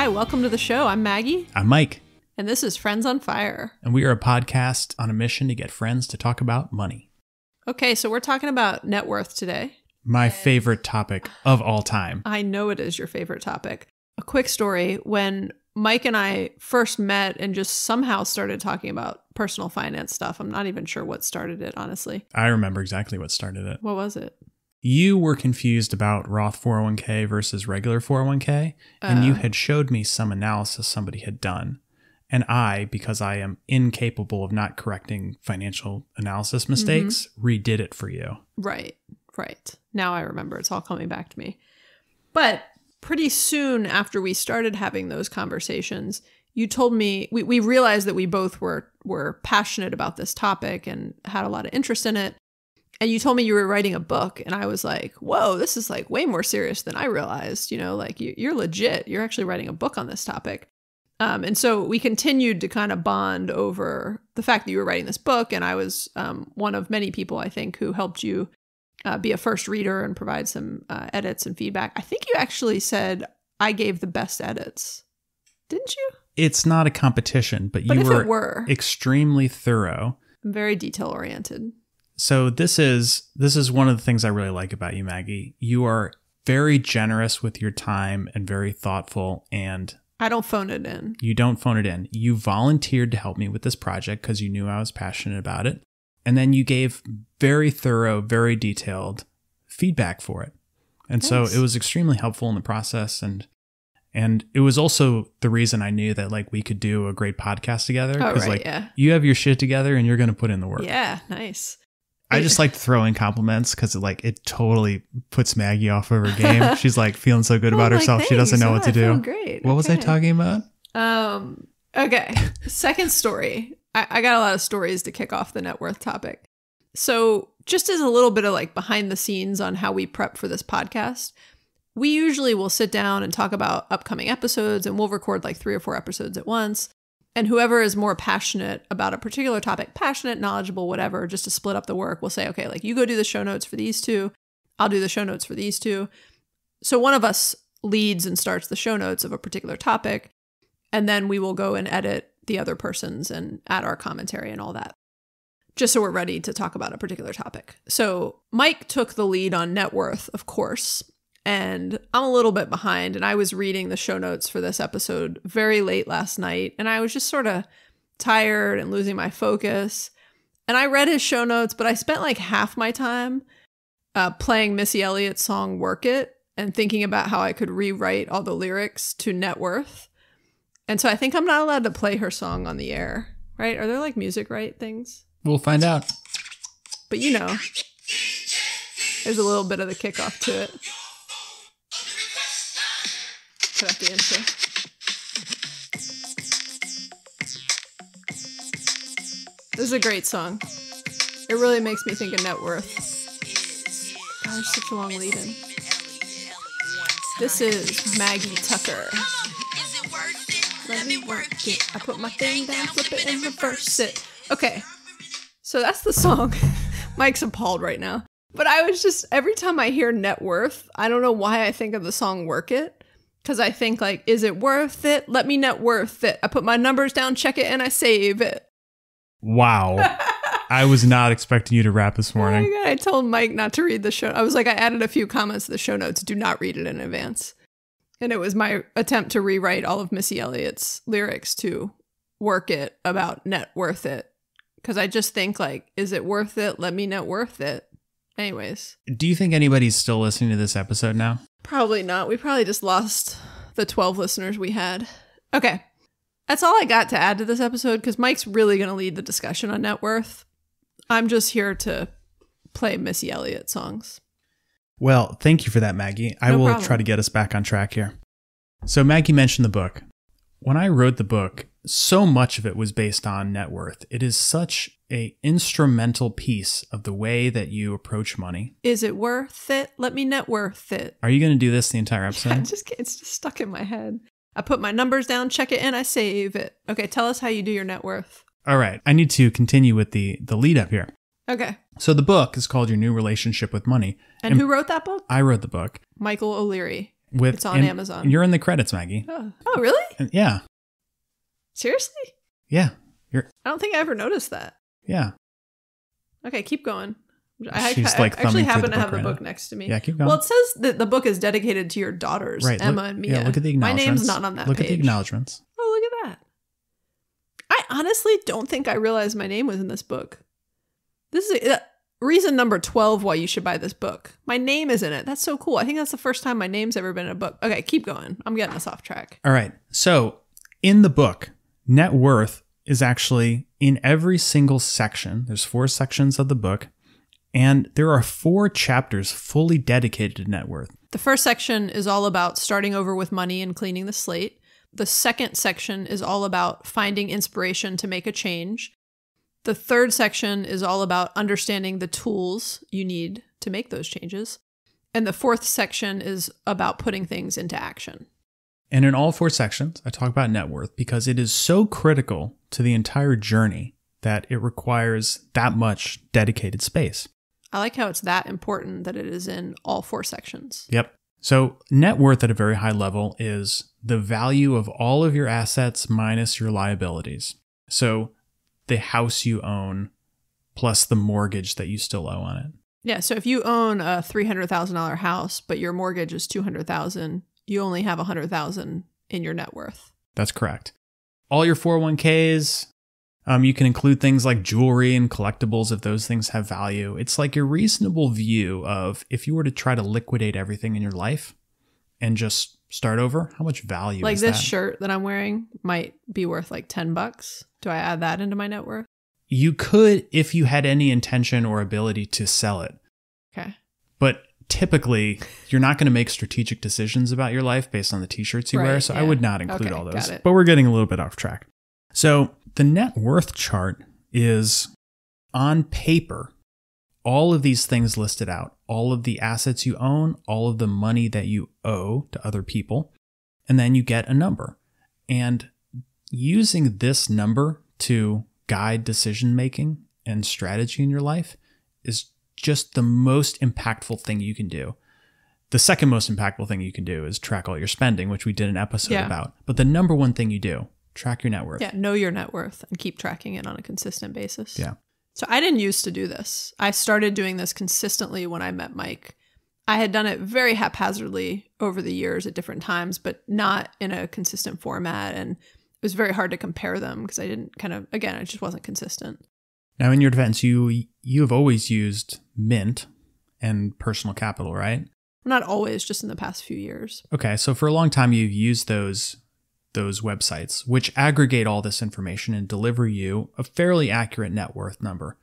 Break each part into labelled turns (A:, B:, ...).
A: Hi, welcome to the show. I'm Maggie.
B: I'm Mike.
A: And this is Friends on Fire.
B: And we are a podcast on a mission to get friends to talk about money.
A: Okay, so we're talking about net worth today.
B: My favorite topic of all time.
A: I know it is your favorite topic. A quick story. When Mike and I first met and just somehow started talking about personal finance stuff, I'm not even sure what started it, honestly.
B: I remember exactly what started it.
A: What was it?
B: You were confused about Roth 401k versus regular 401k, and you had showed me some analysis somebody had done. And I, because I am incapable of not correcting financial analysis mistakes, redid it for you.
A: Right. Now I remember. It's all coming back to me. But pretty soon after we started having those conversations, you told me, we realized that we both were passionate about this topic and had a lot of interest in it. And you told me you were writing a book, and I was like, whoa, this is like way more serious than I realized. You know, like you're legit. You're actually writing a book on this topic. And so we continued to kind of bond over the fact that you were writing this book. And I was one of many people, I think, who helped you be a first reader and provide some edits and feedback. I think you actually said I gave the best edits. Didn't you?
B: It's not a competition, but you were extremely thorough.
A: I'm very detail oriented.
B: So this is one of the things I really like about you, Maggie. You are very generous with your time and very thoughtful, and
A: I don't phone it in.
B: You don't phone it in. You volunteered to help me with this project because you knew I was passionate about it. And then you gave very thorough, very detailed feedback for it. And so it was extremely helpful in the process. And it was also the reason I knew that like we could do a great podcast together. Because you have your shit together and you're going to put in the work.
A: Yeah, nice.
B: I just like to throw in compliments because it totally puts Maggie off of her game. She's like feeling so good about herself. She doesn't know what to do.
A: Great.
B: What was I talking about?
A: Okay. Second story. I got a lot of stories to kick off the net worth topic. So just as a little bit of like behind the scenes on how we prep for this podcast, we usually will sit down and talk about upcoming episodes, and we'll record like 3 or 4 episodes at once. And whoever is more passionate about a particular topic, passionate, knowledgeable, whatever, just to split up the work, we'll say, okay, like you go do the show notes for these 2. I'll do the show notes for these 2. So one of us leads and starts the show notes of a particular topic, and then we will go and edit the other person's and add our commentary and all that, just so we're ready to talk about a particular topic. So Mike took the lead on net worth, of course, and I'm a little bit behind, and I was reading the show notes for this episode very late last night, and I was just sort of tired and losing my focus. And I read his show notes, but I spent like half my time playing Missy Elliott's song Work It and thinking about how I could rewrite all the lyrics to net worth. And so I think I'm not allowed to play her song on the air, right? Are there like music right things?
B: We'll find out.
A: But you know, there's a little bit of the kickoff to it. Put up the intro. This is a great song. It really makes me think of net worth. God, there's such a long lead in. This is Maggie Tucker. Let me work it. I put my thing down, flip it, and reverse it. Okay, so that's the song. Mike's appalled right now. But I was just, every time I hear net worth, I don't know why I think of the song Work It. Because I think like, is it worth it? Let me net worth it. I put my numbers down, check it, and I save it.
B: Wow. I was not expecting you to rap this morning.
A: Oh my God, I told Mike not to read the show. I was like, I added a few comments to the show notes. Do not read it in advance. And it was my attempt to rewrite all of Missy Elliott's lyrics to Work It about net worth it. Because I just think like, is it worth it? Let me net worth it. Anyways.
B: Do you think anybody's still listening to this episode now?
A: Probably not. We probably just lost the 12 listeners we had. Okay. That's all I got to add to this episode because Mike's really going to lead the discussion on net worth. I'm just here to play Missy Elliott songs.
B: Well, thank you for that, Maggie. I will try to get us back on track here. So Maggie mentioned the book. When I wrote the book, so much of it was based on net worth. It is such an instrumental piece of the way that you approach money.
A: Is it worth it? Let me net worth it.
B: Are you going to do this the entire episode?
A: Yeah, it's just stuck in my head. I put my numbers down, check it, and I save it. Okay, tell us how you do your net worth.
B: All right. I need to continue with the lead up here.
A: Okay.
B: So the book is called Your New Relationship with Money.
A: And who wrote that book?
B: I wrote the book.
A: Michael O'Leary. It's on Amazon.
B: You're in the credits, Maggie.
A: Oh really?
B: Yeah.
A: Seriously?
B: Yeah.
A: I don't think I ever noticed that.
B: Yeah.
A: Okay, keep going.
B: She's
A: I actually happen to have the book next to me.
B: Yeah, keep going.
A: Well, it says that the book is dedicated to your daughters,
B: right.
A: Emma and Mia.
B: Yeah, look at the acknowledgements.
A: My name's not on that page.
B: Look at the acknowledgements.
A: Oh, look at that. I honestly don't think I realized my name was in this book. This is reason number 12 why you should buy this book. My name is in it. That's so cool. I think that's the first time my name's ever been in a book. Okay, keep going. I'm getting us off track.
B: All right. So in the book, net worth is actually in every single section. There's 4 sections of the book. And there are 4 chapters fully dedicated to net worth.
A: The first section is all about starting over with money and cleaning the slate. The second section is all about finding inspiration to make a change. The third section is all about understanding the tools you need to make those changes. And the fourth section is about putting things into action.
B: And in all 4 sections, I talk about net worth because it is so critical to the entire journey that it requires that much dedicated space.
A: I like how it's that important that it is in all 4 sections.
B: Yep. So net worth at a very high level is the value of all of your assets minus your liabilities. So the house you own plus the mortgage that you still owe on it.
A: Yeah. So if you own a $300,000 house, but your mortgage is $200,000, you only have $100,000 in your net worth.
B: That's correct. All your 401ks, you can include things like jewelry and collectibles if those things have value. It's like a reasonable view of if you were to try to liquidate everything in your life and just start over, how much value
A: like
B: is that?
A: Like this shirt that I'm wearing might be worth like $10. Do I add that into my net worth?
B: You could if you had any intention or ability to sell it.
A: Okay.
B: But typically, you're not going to make strategic decisions about your life based on the t-shirts you wear, so I would not include all those. But we're getting a little bit off track. So the net worth chart is on paper, all of these things listed out, all of the assets you own, all of the money that you owe to other people, and then you get a number. And using this number to guide decision-making and strategy in your life is just the most impactful thing you can do. The second most impactful thing you can do is track all your spending, which we did an episode about. But the number one thing you do, track your net worth.
A: Yeah, know your net worth and keep tracking it on a consistent basis.
B: Yeah.
A: So I didn't used to do this. I started doing this consistently when I met Mike. I had done it very haphazardly over the years at different times, but not in a consistent format. And it was very hard to compare them because I didn't I just wasn't consistent.
B: Now, in your defense, you have always used Mint and Personal Capital, right?
A: Not always, just in the past few years.
B: Okay, so for a long time, you've used those websites, which aggregate all this information and deliver you a fairly accurate net worth number.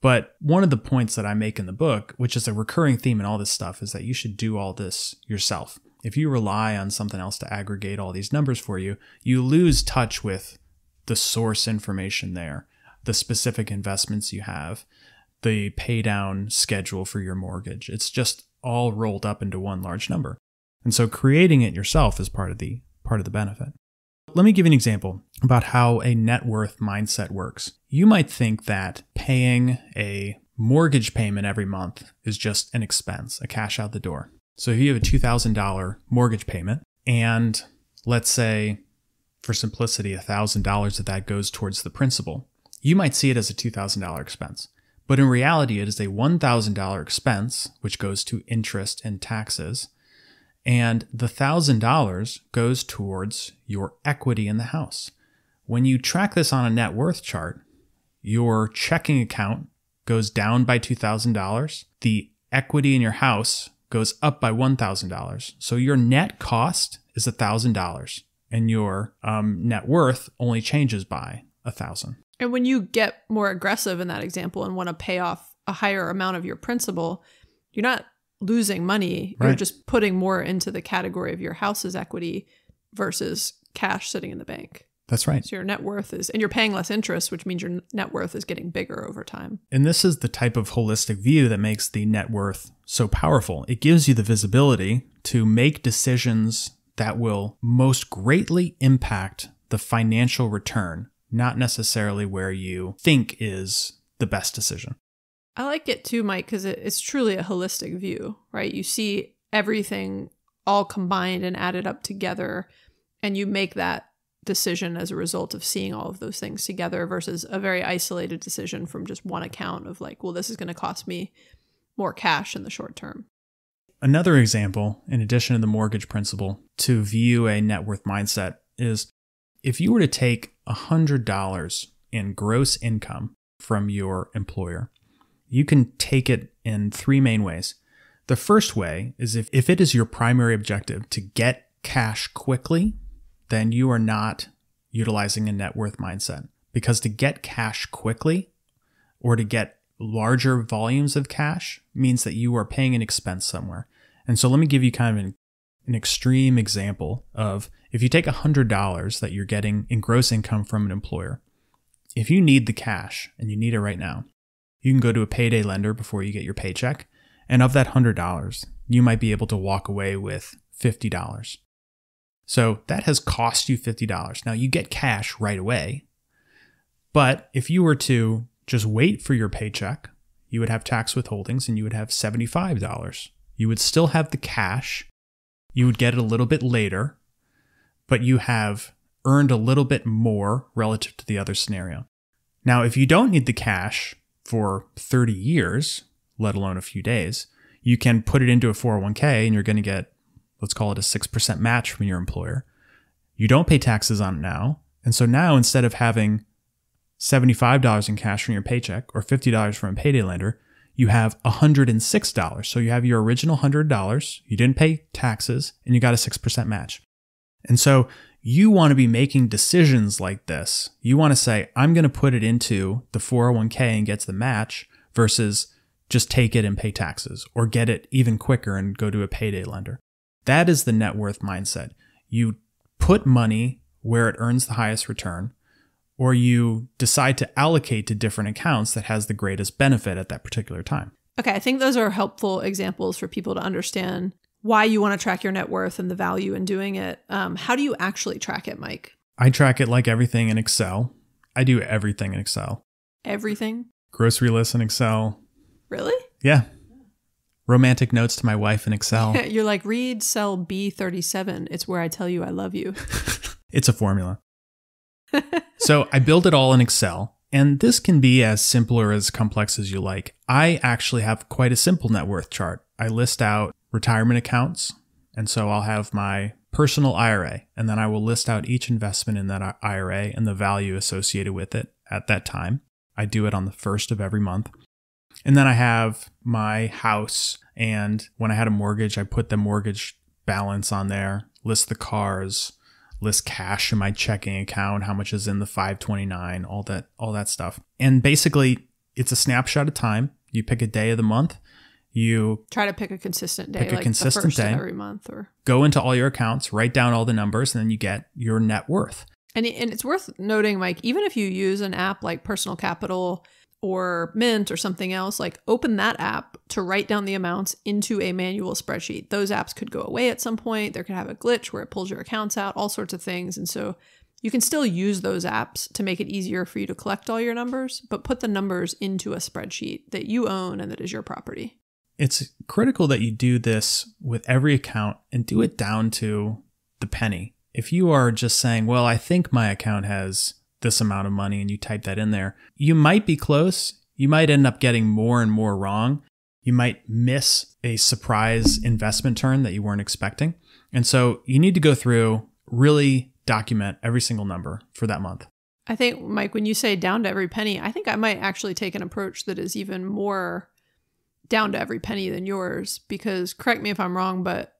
B: But one of the points that I make in the book, which is a recurring theme in all this stuff, is that you should do all this yourself. If you rely on something else to aggregate all these numbers for you, you lose touch with the source information there, the specific investments you have, the pay down schedule for your mortgage. It's just all rolled up into one large number. And so creating it yourself is part of the benefit. Let me give you an example about how a net worth mindset works. You might think that paying a mortgage payment every month is just an expense, a cash out the door. So if you have a $2,000 mortgage payment, and let's say, for simplicity, $1,000 of that goes towards the principal, you might see it as a $2,000 expense. But in reality, it is a $1,000 expense, which goes to interest and taxes. And the $1,000 goes towards your equity in the house. When you track this on a net worth chart, your checking account goes down by $2,000. The equity in your house goes up by $1,000. So your net cost is $1,000 and your net worth only changes by $1,000.
A: And when you get more aggressive in that example and want to pay off a higher amount of your principal, you're not losing money. Right. You're just putting more into the category of your house's equity versus cash sitting in the bank.
B: That's right.
A: So your net worth is, and you're paying less interest, which means your net worth is getting bigger over time.
B: And this is the type of holistic view that makes the net worth so powerful. It gives you the visibility to make decisions that will most greatly impact the financial return, not necessarily where you think is the best decision. I
A: like it too, Mike, because it's truly a holistic view, right? You see everything all combined and added up together, and you make that decision as a result of seeing all of those things together versus a very isolated decision from just one account of like, well, this is going to cost me more cash in the short term.
B: Another example, in addition to the mortgage principle, to view a net worth mindset is if you were to take $100 in gross income from your employer, you can take it in three main ways. The first way is if it is your primary objective to get cash quickly, then you are not utilizing a net worth mindset. Because to get cash quickly or to get larger volumes of cash means that you are paying an expense somewhere. And so let me give you kind of an extreme example of if you take $100 that you're getting in gross income from an employer, if you need the cash and you need it right now, you can go to a payday lender before you get your paycheck. And of that $100, you might be able to walk away with $50. So that has cost you $50. Now you get cash right away. But if you were to just wait for your paycheck, you would have tax withholdings and you would have $75. You would still have the cash. You would get it a little bit later, but you have earned a little bit more relative to the other scenario. Now, if you don't need the cash for 30 years, let alone a few days, you can put it into a 401k and you're going to get, let's call it a 6% match from your employer. You don't pay taxes on it now. And so now instead of having $75 in cash from your paycheck or $50 from a payday lender, you have $106. So you have your original $100, you didn't pay taxes, and you got a 6% match. And so you want to be making decisions like this. You want to say, I'm going to put it into the 401k and get the match versus just take it and pay taxes or get it even quicker and go to a payday lender. That is the net worth mindset. You put money where it earns the highest return, or you decide to allocate to different accounts that has the greatest benefit at that particular time.
A: Okay, I think those are helpful examples for people to understand why you want to track your net worth and the value in doing it. How do you actually track it, Mike?
B: I track it like everything in Excel. I do everything in Excel.
A: Everything?
B: Grocery lists in Excel.
A: Really?
B: Yeah. Romantic notes to my wife in Excel.
A: You're like, read cell B37. It's where I tell you I love you.
B: It's a formula. So I build it all in Excel, and this can be as simple or as complex as you like. I actually have quite a simple net worth chart. I list out retirement accounts, and so I'll have my personal IRA, and then I will list out each investment in that IRA and the value associated with it at that time. I do it on the first of every month. And then I have my house, and when I had a mortgage, I put the mortgage balance on there, list the cars, list cash in my checking account, how much is in the 529, all that stuff. And basically, it's a snapshot of time. You pick a day of the month. You
A: try to pick a consistent day,
B: pick a
A: like
B: consistent
A: the first
B: day
A: of every month, or
B: go into all your accounts, write down all the numbers, and then you get your net worth.
A: And it's worth noting, Mike, even if you use an app like Personal Capital or Mint or something else, like open that app to write down the amounts into a manual spreadsheet. Those apps could go away at some point. There could have a glitch where it pulls your accounts out, all sorts of things. And so you can still use those apps to make it easier for you to collect all your numbers, but put the numbers into a spreadsheet that you own and that is your property.
B: It's critical that you do this with every account and do it down to the penny. If you are just saying, well, I think my account has this amount of money, and you type that in there, you might be close. You might end up getting more and more wrong. You might miss a surprise investment turn that you weren't expecting. And so you need to go through, really document every single number for that month.
A: I think, Mike, when you say down to every penny, I think I might actually take an approach that is even more down to every penny than yours, because correct me if I'm wrong, but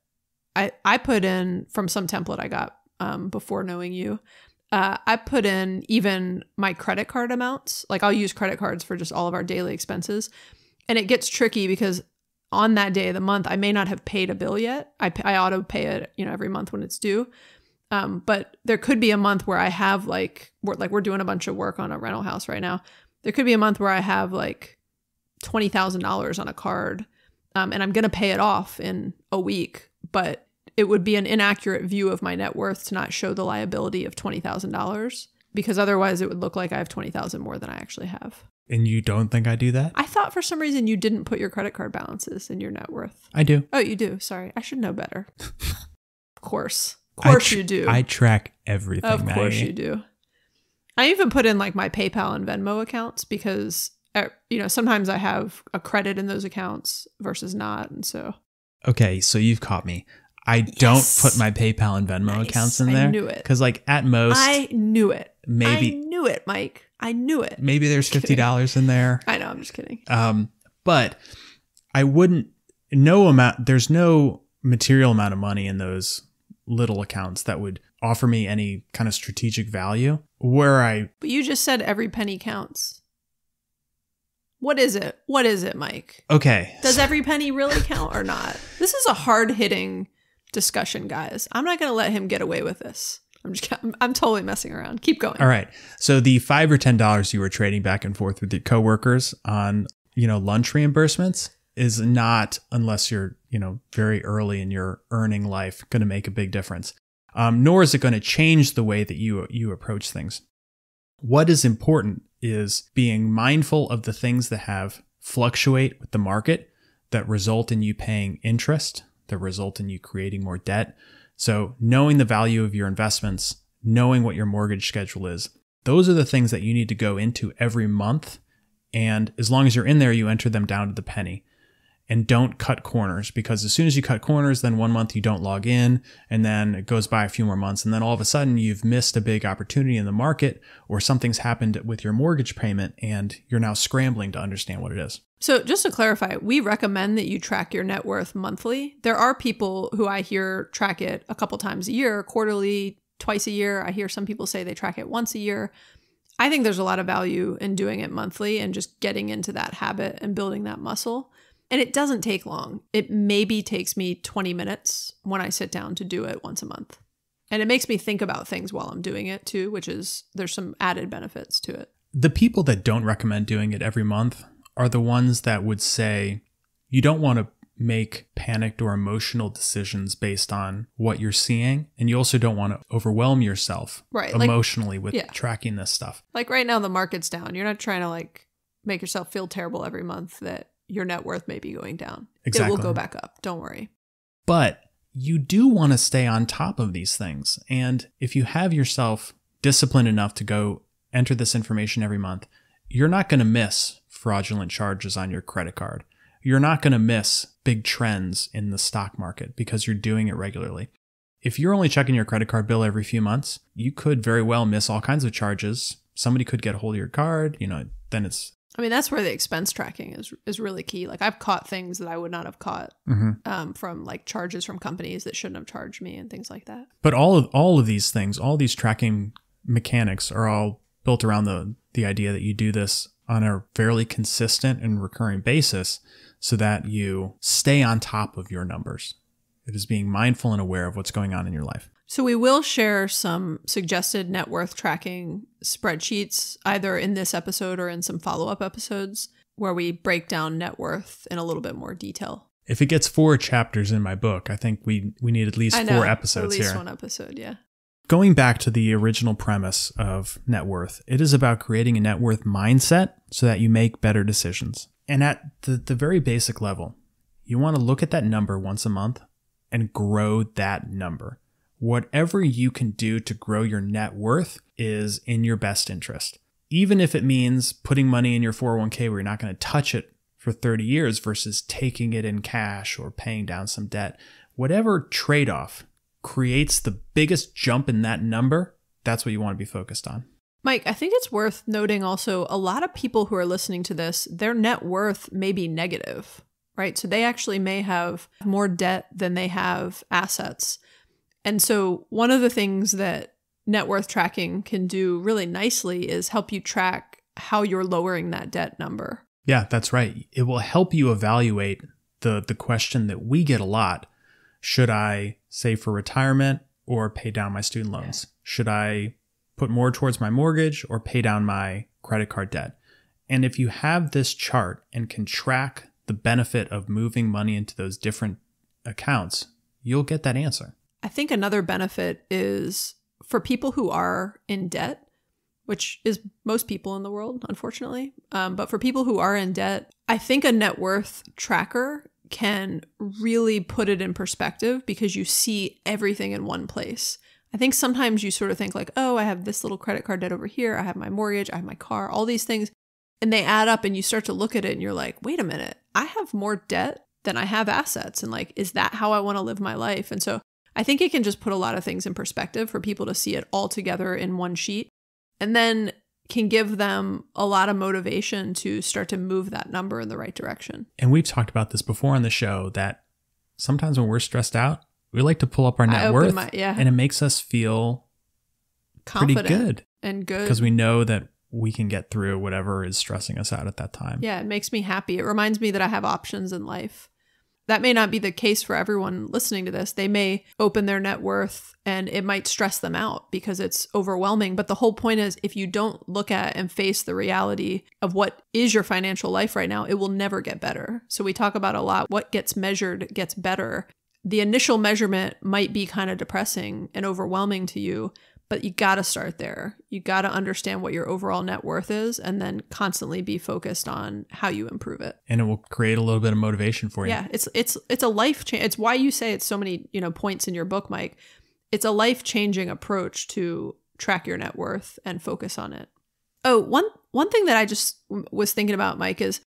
A: I put in from some template I got before knowing you, I put in even my credit card amounts. Like I'll use credit cards for just all of our daily expenses. And it gets tricky because on that day of the month, I may not have paid a bill yet. I auto pay it, every month when it's due. But there could be a month where I have we're doing a bunch of work on a rental house right now. There could be a month where I have like $20,000 on a card, and I'm going to pay it off in a week, but it would be an inaccurate view of my net worth to not show the liability of $20,000. because otherwise it would look like I have 20,000 more than I actually have.
B: And you don't think I do that?
A: I thought for some reason you didn't put your credit card balances in your net worth.
B: I do.
A: Oh, you do. Sorry. I should know better. Of course. Of course you do.
B: I track everything,
A: Of course
B: Maggie.
A: you do. I even put in like my PayPal and Venmo accounts because, sometimes I have a credit in those accounts versus not. And so.
B: Okay, so you've caught me. I don't put my PayPal and Venmo accounts in there.
A: I knew it.
B: Because like at most.
A: I knew it.
B: Maybe.
A: I knew it, Mike. I knew it.
B: Maybe there's $50 in there.
A: I know, I'm just kidding.
B: But I wouldn't, there's no material amount of money in those little accounts that would offer me any kind of strategic value
A: But you just said every penny counts. What is it? What is it, Mike?
B: Okay.
A: Does every penny really count or not? This is a hard-hitting discussion, guys. I'm not going to let him get away with this. I'm totally messing around. Keep going.
B: All right. So the $5 or $10 you were trading back and forth with your coworkers on, lunch reimbursements is not, unless you're, very early in your earning life, going to make a big difference. Nor is it going to change the way that you approach things. What is important is being mindful of the things that fluctuate with the market that result in you paying interest, that result in you creating more debt. So knowing the value of your investments, knowing what your mortgage schedule is, those are the things that you need to go into every month. And as long as you're in there, you enter them down to the penny. And don't cut corners, because as soon as you cut corners, then 1 month you don't log in, and then it goes by a few more months, and then all of a sudden you've missed a big opportunity in the market, or something's happened with your mortgage payment, and you're now scrambling to understand what it is.
A: So just to clarify, we recommend that you track your net worth monthly. There are people who I hear track it a couple times a year, quarterly, twice a year. I hear some people say they track it once a year. I think there's a lot of value in doing it monthly and just getting into that habit and building that muscle. And it doesn't take long. It maybe takes me 20 minutes when I sit down to do it once a month. And it makes me think about things while I'm doing it too, there's some added benefits to it.
B: The people that don't recommend doing it every month are the ones that would say you don't want to make panicked or emotional decisions based on what you're seeing. And you also don't want to overwhelm yourself emotionally with tracking this stuff.
A: Like right now, the market's down. You're not trying to make yourself feel terrible every month that your net worth may be going down.
B: Exactly.
A: It will go back up. Don't worry.
B: But you do want to stay on top of these things. And if you have yourself disciplined enough to go enter this information every month, you're not going to miss fraudulent charges on your credit card. You're not going to miss big trends in the stock market because you're doing it regularly. If you're only checking your credit card bill every few months, you could very well miss all kinds of charges. Somebody could get a hold of your card, then it's...
A: that's where the expense tracking is really key. Like I've caught things that I would not have caught from charges from companies that shouldn't have charged me and things like that.
B: But all of these things, all these tracking mechanics are all built around the idea that you do this on a fairly consistent and recurring basis so that you stay on top of your numbers. It is being mindful and aware of what's going on in your life.
A: So we will share some suggested net worth tracking spreadsheets, either in this episode or in some follow-up episodes, where we break down net worth in a little bit more detail.
B: If it gets 4 chapters in my book, I think we need at least 4 episodes here.
A: At least one episode, yeah.
B: Going back to the original premise of net worth, it is about creating a net worth mindset so that you make better decisions. And at the very basic level, you want to look at that number once a month and grow that number. Whatever you can do to grow your net worth is in your best interest. Even if it means putting money in your 401k where you're not going to touch it for 30 years versus taking it in cash or paying down some debt, whatever trade-off creates the biggest jump in that number, that's what you want to be focused on.
A: Mike, I think it's worth noting also, a lot of people who are listening to this, their net worth may be negative, right? So they actually may have more debt than they have assets. And so one of the things that net worth tracking can do really nicely is help you track how you're lowering that debt number.
B: Yeah, that's right. It will help you evaluate the question that we get a lot. Should I save for retirement or pay down my student loans? Should I put more towards my mortgage or pay down my credit card debt? And if you have this chart and can track the benefit of moving money into those different accounts, you'll get that answer.
A: I think another benefit is for people who are in debt, which is most people in the world, unfortunately. But for people who are in debt, I think a net worth tracker can really put it in perspective because you see everything in one place. I think sometimes you sort of think like, oh, I have this little credit card debt over here. I have my mortgage. I have my car, all these things. And they add up and you start to look at it and you're like, wait a minute, I have more debt than I have assets. And like, is that how I want to live my life? And so I think it can just put a lot of things in perspective for people to see it all together in one sheet, and then can give them a lot of motivation to start to move that number in the right direction.
B: And we've talked about this before on the show that sometimes when we're stressed out, we like to pull up our net worth and it makes us feel
A: confident
B: pretty good.
A: And good.
B: Because we know that we can get through whatever is stressing us out at that time.
A: Yeah, it makes me happy. It reminds me that I have options in life. That may not be the case for everyone listening to this. They may open their net worth and it might stress them out because it's overwhelming. But the whole point is, if you don't look at and face the reality of what is your financial life right now, it will never get better. So we talk about a lot, what gets measured gets better. The initial measurement might be kind of depressing and overwhelming to you, but you got to start there. You got to understand what your overall net worth is and then constantly be focused on how you improve it.
B: And it will create a little bit of motivation for you.
A: Yeah, it's a life change. It's why you say it's so many, points in your book, Mike. It's a life-changing approach to track your net worth and focus on it. Oh, one thing that I just was thinking about, Mike, is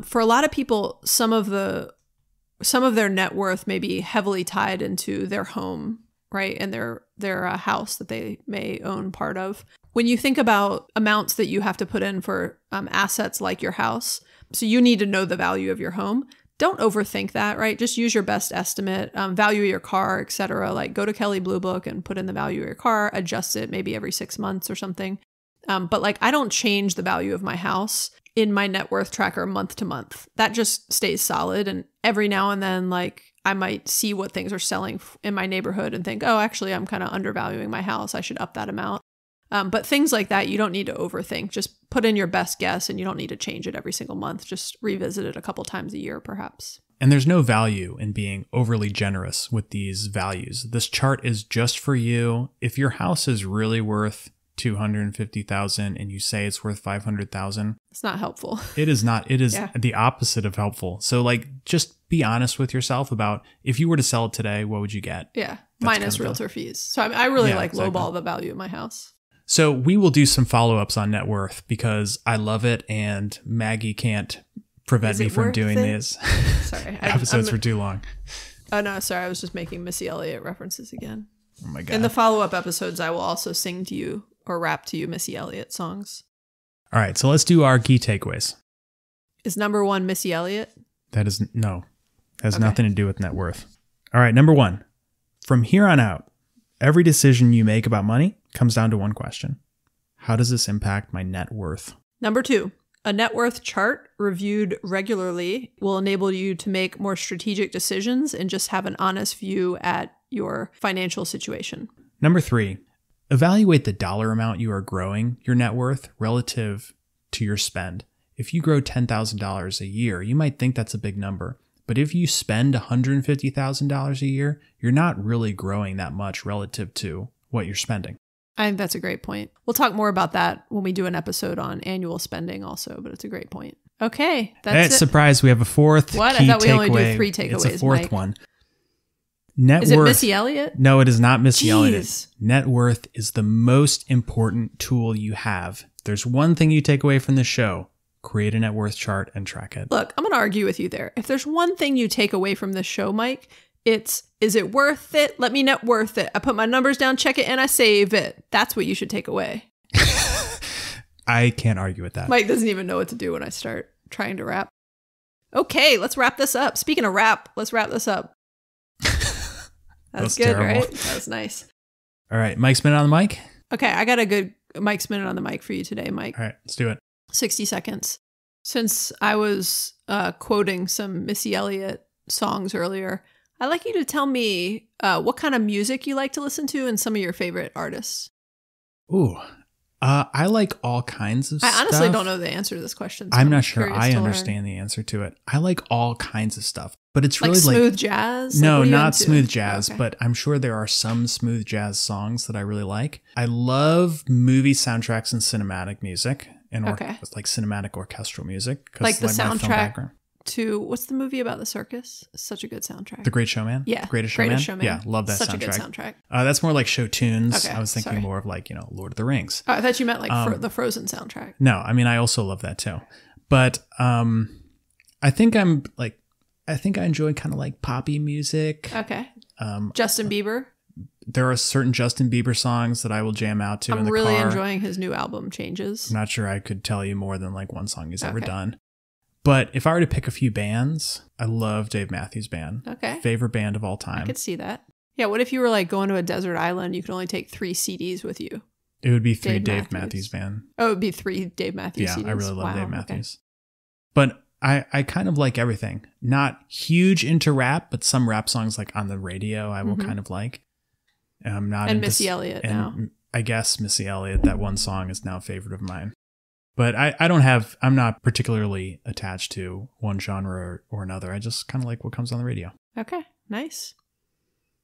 A: for a lot of people, some of their net worth may be heavily tied into their home, right? And their house that they may own part of. When you think about amounts that you have to put in for assets like your house, so you need to know the value of your home. Don't overthink that, right? Just use your best estimate, value your car, etc. Like go to Kelley Blue Book and put in the value of your car, adjust it maybe every 6 months or something. But like I don't change the value of my house in my net worth tracker month to month. That just stays solid. And every now and then, like I might see what things are selling in my neighborhood and think, oh, actually, I'm kind of undervaluing my house. I should up that amount. But things like that, you don't need to overthink. Just put in your best guess and you don't need to change it every single month. Just revisit it a couple times a year, perhaps.
B: And there's no value in being overly generous with these values. This chart is just for you. If your house is really worth $250,000 and you say it's worth $500,000,
A: it's not helpful.
B: It is not. It is the opposite of helpful. So like, just be honest with yourself about if you were to sell it today, what would you get?
A: Yeah. Minus realtor fees. So I really lowball the value of my house.
B: So we will do some follow-ups on net worth because I love it and Maggie can't prevent me from doing these.
A: Sorry.
B: Episodes were too long.
A: Oh, no, sorry. I was just making Missy Elliott references again.
B: Oh my God.
A: In the follow-up episodes, I will also sing to you or rap to you Missy Elliott songs.
B: All right. So let's do our key takeaways.
A: Is number one Missy Elliott?
B: That is has nothing to do with net worth. All right. Number one, from here on out, every decision you make about money comes down to one question. How does this impact my net worth?
A: Number two, a net worth chart reviewed regularly will enable you to make more strategic decisions and just have an honest view at your financial situation.
B: Number three, evaluate the dollar amount you are growing your net worth relative to your spend. If you grow $10,000 a year, you might think that's a big number. But if you spend $150,000 a year, you're not really growing that much relative to what you're spending.
A: I think that's a great point. We'll talk more about that when we do an episode on annual spending also, but it's a great point. Okay, that's it.
B: Surprise, we have a fourth
A: What?
B: key
A: I thought we only
B: takeaway.
A: do 3 takeaways,
B: It's a fourth
A: Mike.
B: one. Net
A: Is
B: worth.
A: it Missy Elliott?
B: No, it is not Missy
A: Jeez.
B: Elliott. Net worth is the most important tool you have. There's one thing you take away from the show. Create a net worth chart and track it.
A: Look, I'm going to argue with you there. If there's one thing you take away from this show, Mike, it's, is it worth it? Let me net worth it. I put my numbers down, check it, and I save it. That's what you should take away.
B: I can't argue with that.
A: Mike doesn't even know what to do when I start trying to rap. Okay, let's wrap this up. Speaking of rap, let's wrap this up. That's good,
B: terrible.
A: right? That was nice.
B: All right, Mike's Minute on the mic.
A: Okay, I got a good Mike's Minute on the mic for you today, Mike.
B: All right, let's do it.
A: 60 seconds. Since I was quoting some Missy Elliott songs earlier, I'd like you to tell me what kind of music you like to listen to and some of your favorite artists.
B: Ooh, I like all kinds of stuff.
A: I honestly don't know the answer to this question.
B: So I'm not sure I understand the answer to it. I like all kinds of stuff, but it's really like
A: smooth jazz?
B: No, not smooth jazz, but I'm sure there are some smooth jazz songs that I really like. I love movie soundtracks and cinematic music and like cinematic orchestral music.
A: Like the soundtrack to, what's the movie about the circus? Such a good soundtrack.
B: The Great Showman?
A: Yeah.
B: Greatest Showman? Yeah, love that soundtrack.
A: Such a good soundtrack.
B: That's more like show tunes. I was thinking more of like, Lord of the Rings.
A: Oh, I thought you meant like the Frozen soundtrack.
B: No, I mean, I also love that too. But I think I enjoy kind of like poppy music.
A: Okay. Justin Bieber?
B: There are certain Justin Bieber songs that I will jam out to in the car.
A: I'm really enjoying his new album, Changes.
B: I'm not sure I could tell you more than like one song he's ever done. But if I were to pick a few bands, I love Dave Matthews Band. Okay. Favorite band of all time.
A: I could see that. Yeah, what if you were like going to a desert island, you could only take 3 CDs with you?
B: It would be 3 Dave Matthews Band.
A: Oh, it would be 3 Dave Matthews CDs.
B: Yeah, I really love Dave Matthews. But I kind of like everything. Not huge into rap, but some rap songs like on the radio I will kind of like. I'm not
A: into Missy Elliott now.
B: I guess Missy Elliott, that one song is now a favorite of mine. But I'm not particularly attached to one genre or another. I just kind of like what comes on the radio.
A: Okay, nice.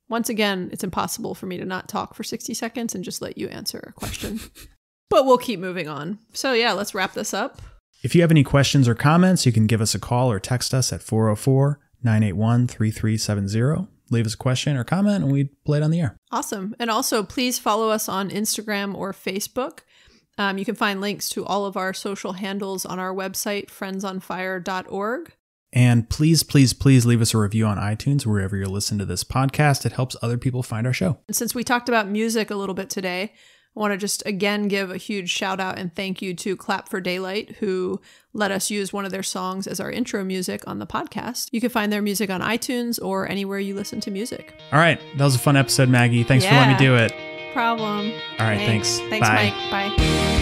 A: Once again, it's impossible for me to not talk for 60 seconds and just let you answer a question. But we'll keep moving on. So yeah, let's wrap this up.
B: If you have any questions or comments, you can give us a call or text us at 404-981-3370. Leave us a question or comment and we play it on the air.
A: Awesome. And also, please follow us on Instagram or Facebook. You can find links to all of our social handles on our website, friendsonfire.org.
B: And please, please, please leave us a review on iTunes, wherever you're listening to this podcast. It helps other people find our show.
A: And since we talked about music a little bit today, I want to just again give a huge shout out and thank you to Clap for Daylight, who let us use one of their songs as our intro music on the podcast. You can find their music on iTunes or anywhere you listen to music.
B: All right. That was a fun episode, Maggie. Thanks for letting me do it.
A: Problem.
B: All right. Thanks.
A: Thanks,
B: Bye.
A: Mike. Bye.